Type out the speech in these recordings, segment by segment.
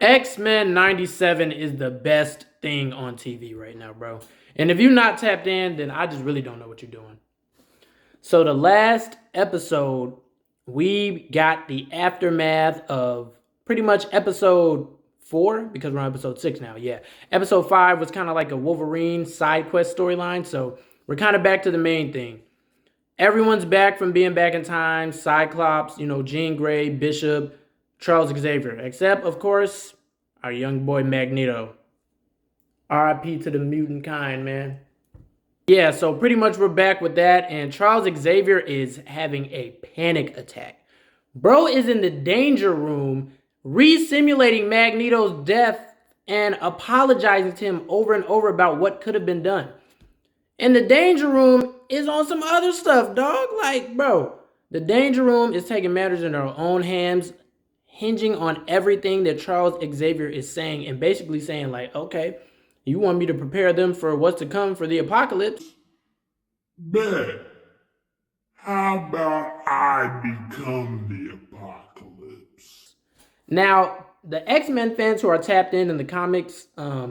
X-Men 97 is the best thing on TV right now, bro. And if you're not tapped in, then I just really don't know what you're doing. So the last episode, we got the aftermath of pretty much episode 4, because we're on episode 6 now. Yeah. Episode 5 was kind of like a Wolverine side quest storyline. So we're kind of back to the main thing. Everyone's back from being back in time. Cyclops, Jean Grey, Bishop, Charles Xavier. Except, of course, our young boy Magneto. RIP to the mutant kind, man. Yeah, so pretty much we're back with that, and Charles Xavier is having a panic attack. Bro is in the danger room, re-simulating Magneto's death and apologizing to him over and over about what could have been done. And the danger room is on some other stuff, dog. Like, bro, the danger room is taking matters in their own hands, hinging on everything that Charles Xavier is saying, and basically saying, like, okay, you want me to prepare them for what's to come for the apocalypse? Bet. How about I become the apocalypse? Now, the X-Men fans who are tapped in the comics,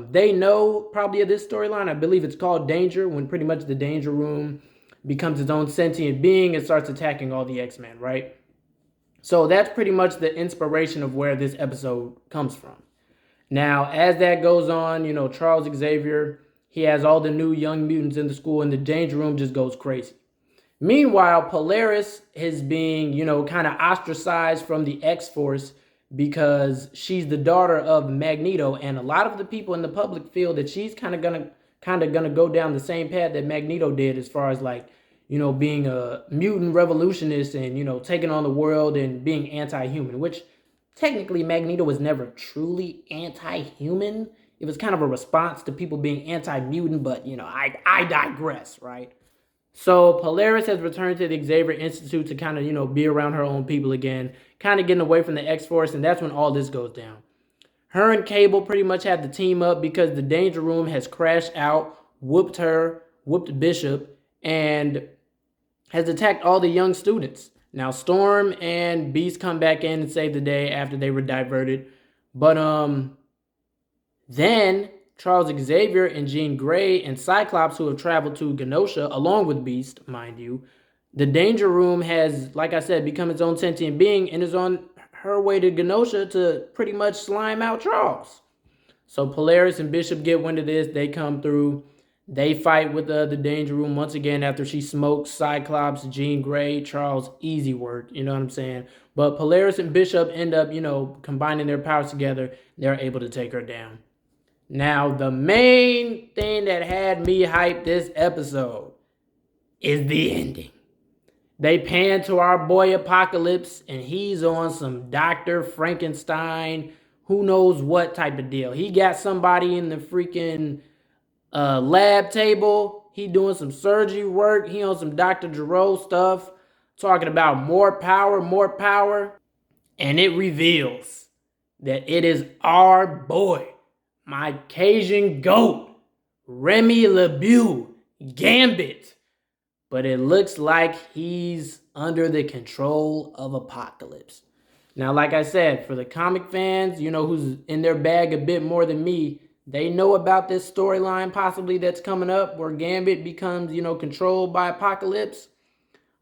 they know probably of this storyline. I believe it's called Danger, when pretty much the Danger Room becomes its own sentient being and starts attacking all the X-Men, right? So that's pretty much the inspiration of where this episode comes from. Now, as that goes on, Charles Xavier, he has all the new young mutants in the school, and the Danger Room just goes crazy. Meanwhile, Polaris is being, kind of ostracized from the X-Force because she's the daughter of Magneto, and a lot of the people in the public feel that she's kind of gonna go down the same path that Magneto did, as far as like, being a mutant revolutionist and taking on the world and being anti-human, which technically Magneto was never truly anti-human. It was kind of a response to people being anti-mutant, but I digress, right? So Polaris has returned to the Xavier Institute to kind of, be around her own people again, kind of getting away from the X-Force, and that's when all this goes down. Her and Cable pretty much have to team up because the Danger Room has crashed out, whooped Bishop, and has attacked all the young students. Now Storm and Beast come back in and save the day after they were diverted. But then Charles Xavier and Jean Grey and Cyclops, who have traveled to Genosha along with Beast, mind you, the Danger Room has, like I said, become its own sentient being and is on her way to Genosha to pretty much slime out Charles. So Polaris and Bishop get wind of this. They come through. They fight with the Danger Room once again after she smokes Cyclops, Jean Grey, Charles. Easy work, you know what I'm saying? But Polaris and Bishop end up, combining their powers together. They're able to take her down. Now, the main thing that had me hyped this episode is the ending. They pan to our boy Apocalypse, and he's on some Dr. Frankenstein, who knows what type of deal. He got somebody in the freaking lab table. He doing some surgery work. He on some Dr. Gero stuff, talking about more power. And it reveals that it is our boy, my Cajun goat, Remy LeBeau, Gambit. But it looks like he's under the control of Apocalypse. Now, like I said, for the comic fans, who's in their bag a bit more than me, they know about this storyline possibly that's coming up where Gambit becomes, controlled by Apocalypse.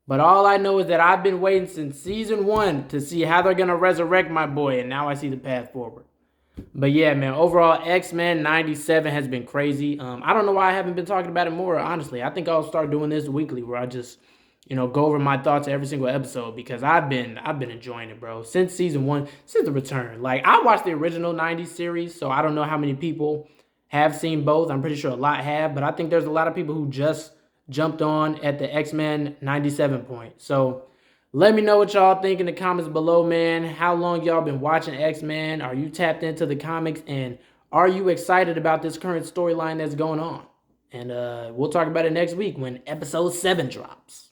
But all I know is that I've been waiting since season 1 to see how they're going to resurrect my boy, and now I see the path forward. But yeah, man, overall, X-Men 97 has been crazy. I don't know why I haven't been talking about it more, honestly. I think I'll start doing this weekly where I just, go over my thoughts every single episode, because I've been enjoying it, bro. Since season 1, since the return. Like, I watched the original 90s series, so I don't know how many people have seen both. I'm pretty sure a lot have, but I think there's a lot of people who just jumped on at the X-Men 97 point. So let me know what y'all think in the comments below, man. How long y'all been watching X-Men? Are you tapped into the comics? And are you excited about this current storyline that's going on? And we'll talk about it next week when episode 7 drops.